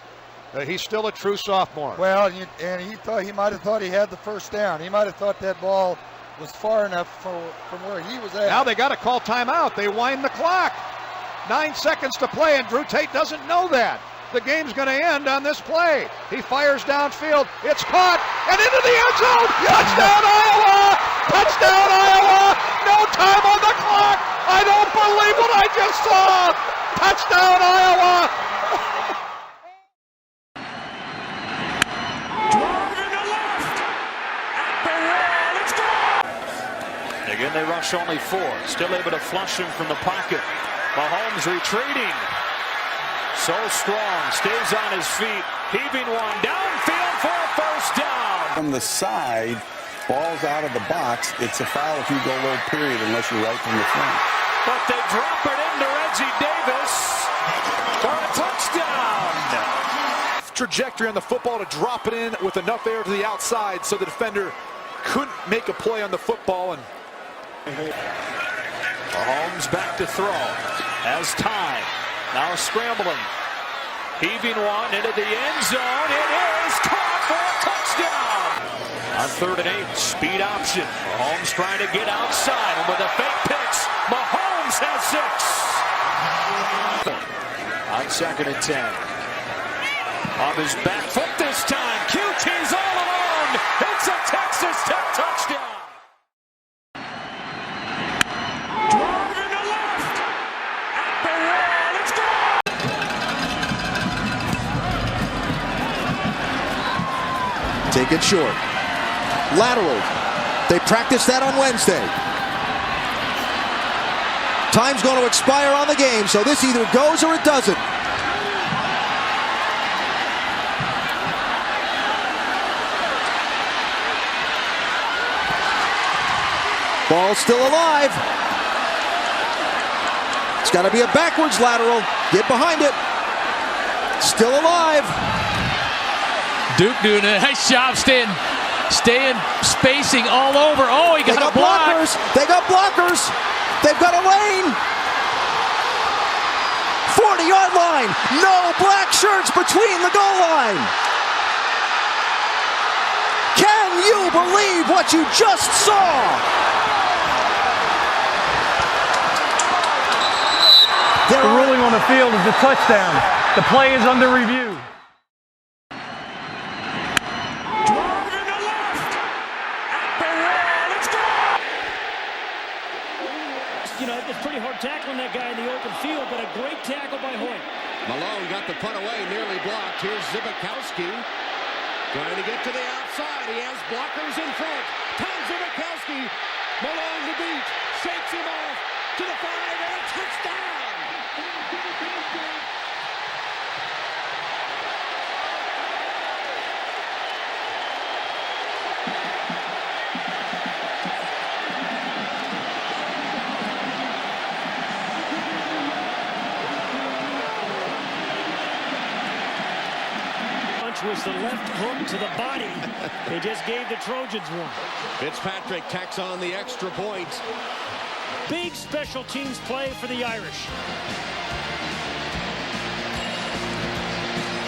he's still a true sophomore. Well, and he might have thought he had the first down. He might have thought that ball was far enough from where he was at. Now they got to call timeout. They wind the clock. 9 seconds to play, and Drew Tate doesn't know that. The game's going to end on this play. He fires downfield. It's caught and into the end zone. Touchdown, Iowa! Touchdown, Iowa! No time on the clock. I don't believe what I just saw. Touchdown, Iowa! Again, they rush only 4. Still able to flush him from the pocket. Mahomes retreating. So strong. Stays on his feet. Heaving one downfield for a first down. From the side, ball's out of the box. It's a foul if you go low, period, unless you're right from the front. But they drop it into Reggie Davis for a touchdown. Trajectory on the football to drop it in with enough air to the outside so the defender couldn't make a play on the football. And Mahomes back to throw. Has time. Now scrambling. Heaving one into the end zone. It is caught for a touchdown. On 3rd and 8, speed option. Mahomes trying to get outside. And with a fake pitch, Mahomes has 6. On 2nd and 10. On his back foot this time. QT's all alone. It's a Texas Tech touchdown. Take it short. Lateral. They practiced that on Wednesday. Time's going to expire on the game, so this either goes or it doesn't. Ball's still alive. It's got to be a backwards lateral. Get behind it. Still alive. Duke doing a nice job staying spacing all over. Oh, he got a block. Blockers. They got blockers. They've got a lane. 40-yard line. No black shirts between the goal line. Can you believe what you just saw? The ruling on the field is a touchdown. The play is under review. You know, it was pretty hard tackling that guy in the open field, but a great tackle by Hoyt. Malone got the punt away, nearly blocked. Here's Zbikowski trying to get to the outside. He has blockers in front. Tom Zbikowski, Malone to beat, shakes him off to the 5 and a touchdown. Was the left hook to the body. They just gave the Trojans one. Fitzpatrick tacks on the extra point. Big special teams play for the Irish.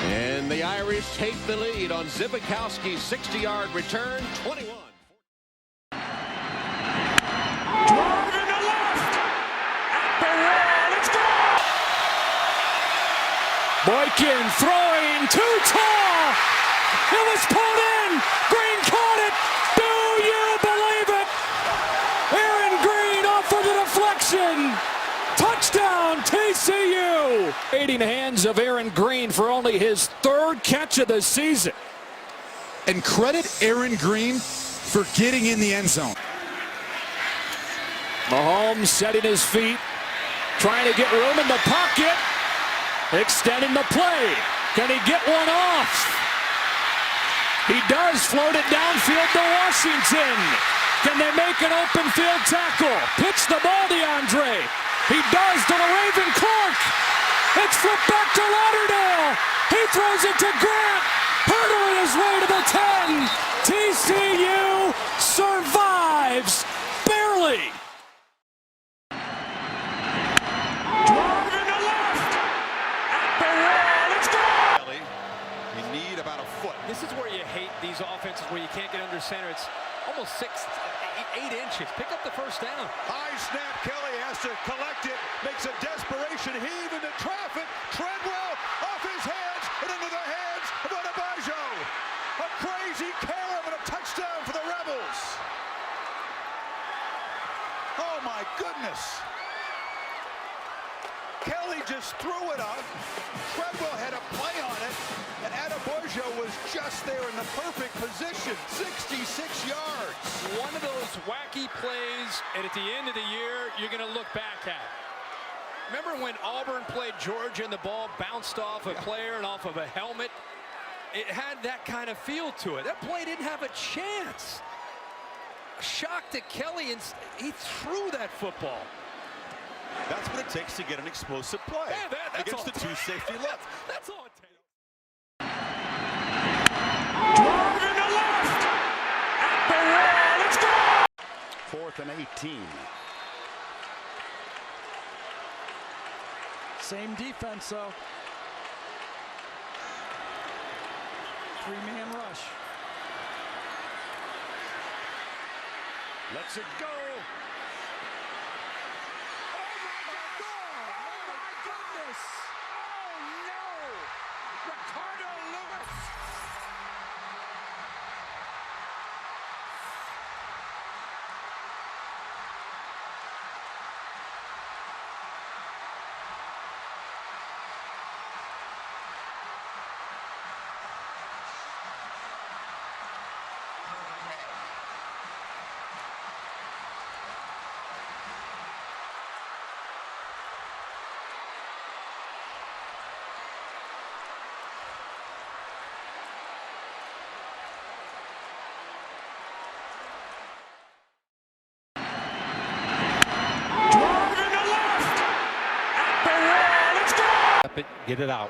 And the Irish take the lead on Zbikowski's 60-yard return, 21. Boykin throwing too tall. It was pulled in. Green caught it. Do you believe it? Aaron Green off for the deflection. Touchdown TCU. Aiding the hands of Aaron Green for only his 3rd catch of the season. And credit Aaron Green for getting in the end zone. Mahomes setting his feet, trying to get room in the pocket, extending the play. Can he get one off? He does float it downfield to Washington. Can they make an open field tackle? Pitch the ball to Andre. He does to Raven Clark. It's flipped back to Lauderdale. He throws it to Grant. Hurdling his way to the 10. TCU survives barely. This is where you hate these offenses where you can't get under center. It's almost 8 inches. Pick up the first down. High snap. Kelly has to collect it. Makes a desperation heave into traffic. Treadwell off his hands and into the hands of Adebayo. A crazy carom and a touchdown for the Rebels. Oh my goodness. Kelly just just threw it up. Treadwell had a play on it, and Adebayo was just there in the perfect position. 66 yards. One of those wacky plays, and at the end of the year, you're going to look back at. Remember when Auburn played Georgia and the ball bounced off a player and off of a helmet? It had that kind of feel to it. That play didn't have a chance. Shocked at Kelly, and he threw that football. That's what it takes to get an explosive play. Yeah, that's against the two safety left. That's all it takes. Drive in the left. At the wall. Let's go. 4th and 18. Same defense, though. 3-man rush. Lets it go. Get it out.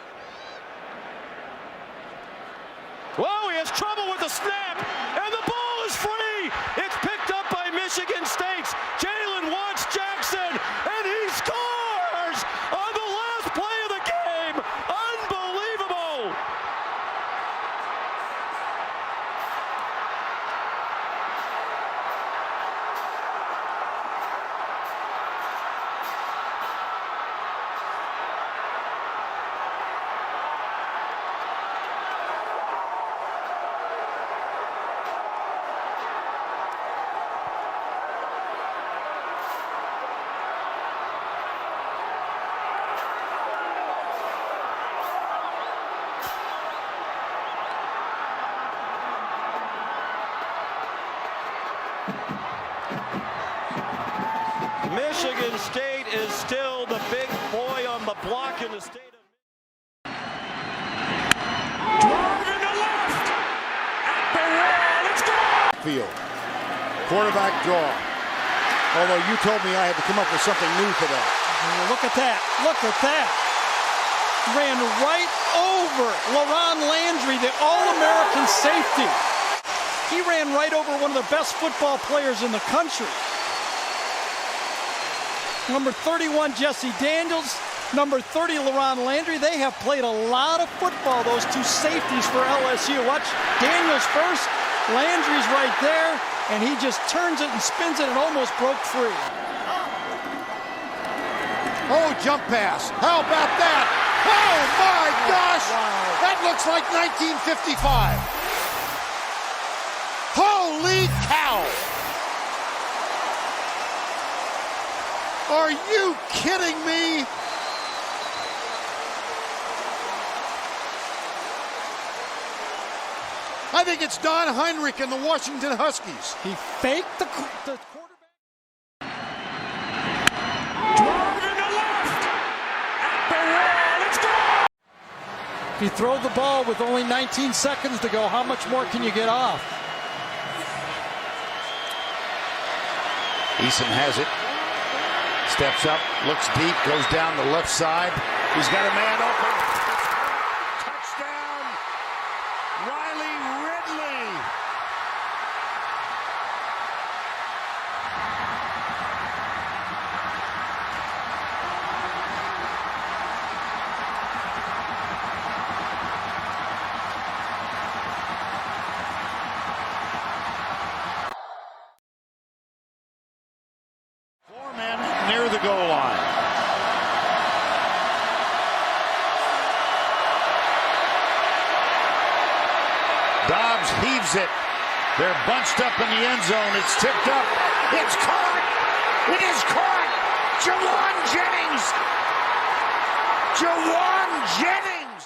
Whoa, he has trouble with the snap, and the ball is free. It's picked up by Michigan State's Jalen Watts Jackson, and he scores on the last play of the game. Unbelievable. Michigan State is still the big boy on the block in the state of Drive in the left. At the wall. Let's go. Field. Quarterback draw. Although you told me I had to come up with something new for that. Look at that. Look at that. Ran right over LaRon Landry, the All-American safety. He ran right over one of the best football players in the country. Number 31, Jesse Daniels. Number 30, LaRon Landry. They have played a lot of football, those two safeties for LSU. Watch Daniels first. Landry's right there, and he just turns it and spins it and almost broke free. Oh, jump pass. How about that? Oh, my gosh. That looks like 1955. Holy cow. Are you kidding me? I think it's Don Heinrich and the Washington Huskies. He faked the quarterback. Drive in the left. At the wall. Let's go. If you throw the ball with only 19 seconds to go, how much more can you get off? Eason has it. Steps up, looks deep, goes down the left side. He's got a man open. Touchdown, Riley Ridley. Near the goal line. Dobbs heaves it. They're bunched up in the end zone. It's tipped up. It's caught. It is caught. Jawan Jennings. Jawan Jennings.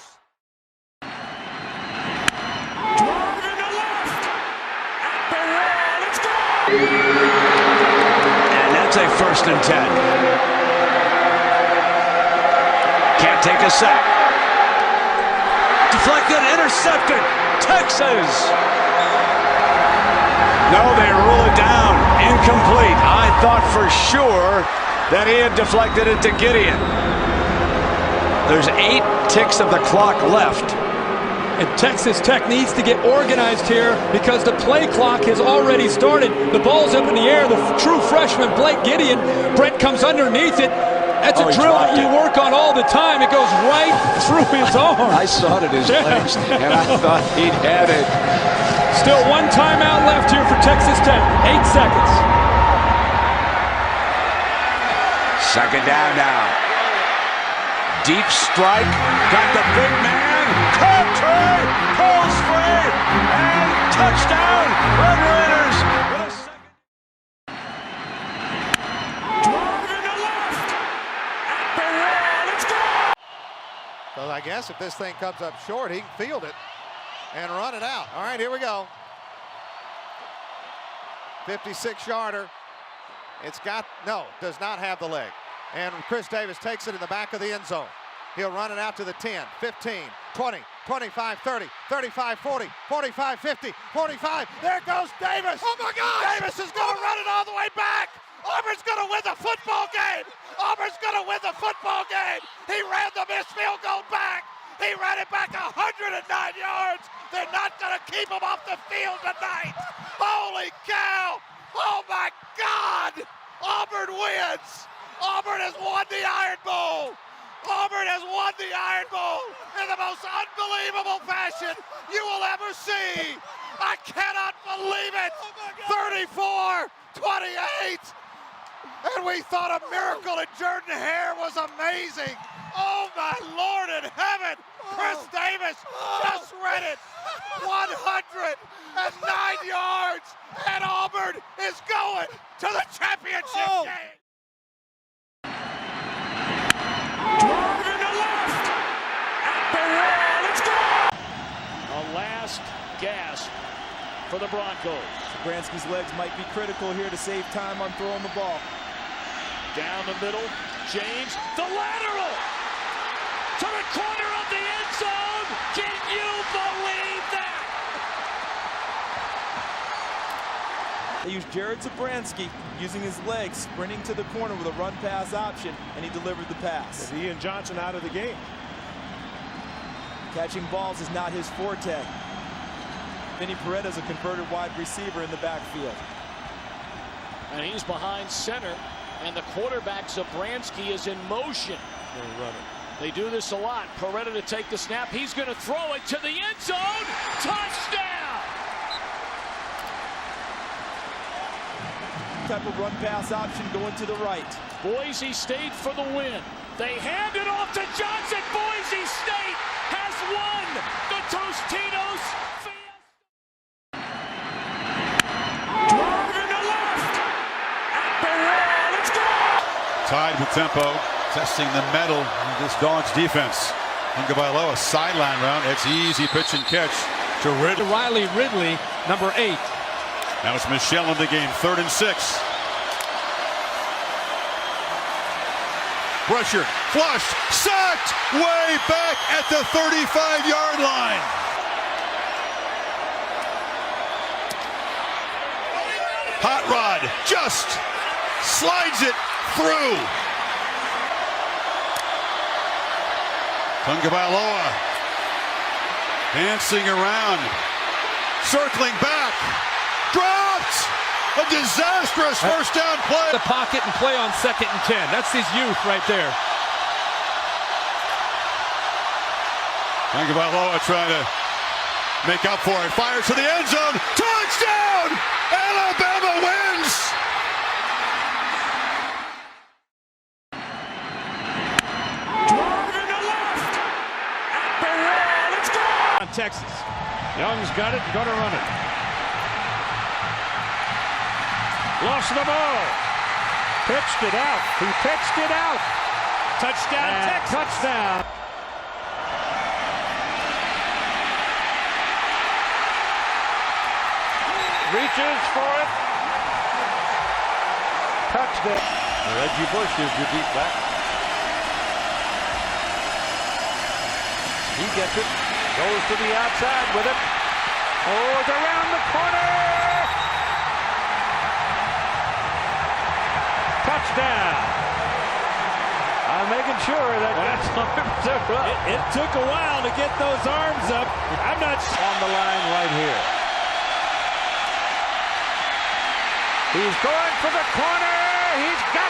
Drive into left. At the wall. It's gone. And that's a 1st and 10. Can't take a sack. Deflected, intercepted. Texas. No, they rule it down. Incomplete. I thought for sure that he had deflected it to Gideon. There's 8 ticks of the clock left. And Texas Tech needs to get organized here because the play clock has already started. The ball's up in the air. The true freshman, Blake Gideon. Brent comes underneath it. That's a drill that you work on all the time. It goes right through his arm. I saw it at his legs, and I thought he'd had it. Still 1 timeout left here for Texas Tech. 8 seconds. 2nd down now. Deep strike. Got the big man. Country. Pulls free. And touchdown. Red Raiders. Drive into left. At the wall. It's gone. So I guess if this thing comes up short, he can field it and run it out. All right, here we go. 56-yarder. It's got, no, does not have the leg. And Chris Davis takes it in the back of the end zone. He'll run it out to the 10, 15, 20, 25, 30, 35, 40, 45, 50, 45. There goes Davis. Oh, my God. Davis is going to run it all the way back. Auburn's going to win the football game. Auburn's going to win the football game. He ran the missed field goal back. He ran it back 109 yards. They're not going to keep him off the field tonight. Holy cow. Oh, my God. Auburn wins. Auburn has won the Iron Bowl. Auburn has won the Iron Bowl in the most unbelievable fashion you will ever see. I cannot believe it. 34-28. And we thought a miracle in Jordan Hare was amazing. Oh, my Lord in heaven. Chris Davis just read it. 109 yards. And Auburn is going to the championship game. Drive into left. At the wall. It's gone. A last gasp for the Broncos. Bransky's legs might be critical here to save time on throwing the ball. Down the middle, James, the lateral to the corner of the end zone. Can you believe that? They used Jared Zabransky using his legs, sprinting to the corner with a run-pass option, and he delivered the pass. With Ian Johnson out of the game. Catching balls is not his forte. Vinny Paredes, a converted wide receiver in the backfield. And he's behind center, and the quarterback Zabransky is in motion. They do this a lot. Paredes to take the snap. He's going to throw it to the end zone. Touchdown! Type of run-pass option going to the right. Boise State for the win. They hand it off to Johnson. Boise State has won the Tostitos Fiesta. Drive into left. At the wall. It's gone. Tied with tempo, testing the metal of this Dogs defense. Tagovailoa sideline round. It's easy pitch and catch to Ridley. Riley Ridley, number 8. Now it's Michelle in the game, 3rd and 6. Pressure, flushed, sacked, way back at the 35-yard line. Hot Rod just slides it through. Tagovailoa dancing around, circling back, dropped. A disastrous first down play. The pocket and play on 2nd and 10. That's his youth right there. Tagovailoa trying to make up for it. Fires to the end zone. Touchdown! Alabama wins! Drive into left. At the wall. It's gone. On Texas. Young's got it. Going to run it. Lost the ball. Pitched it out. He pitched it out. Touchdown, Texas. Touchdown. Reaches for it. Touchdown. Reggie Bush is your deep back. He gets it. Goes to the outside with it. Oh, it's around the corner. Touchdown. I'm making sure that that's arms are up. It took a while to get those arms up. I'm not on the line right here. He's going for the corner. He's got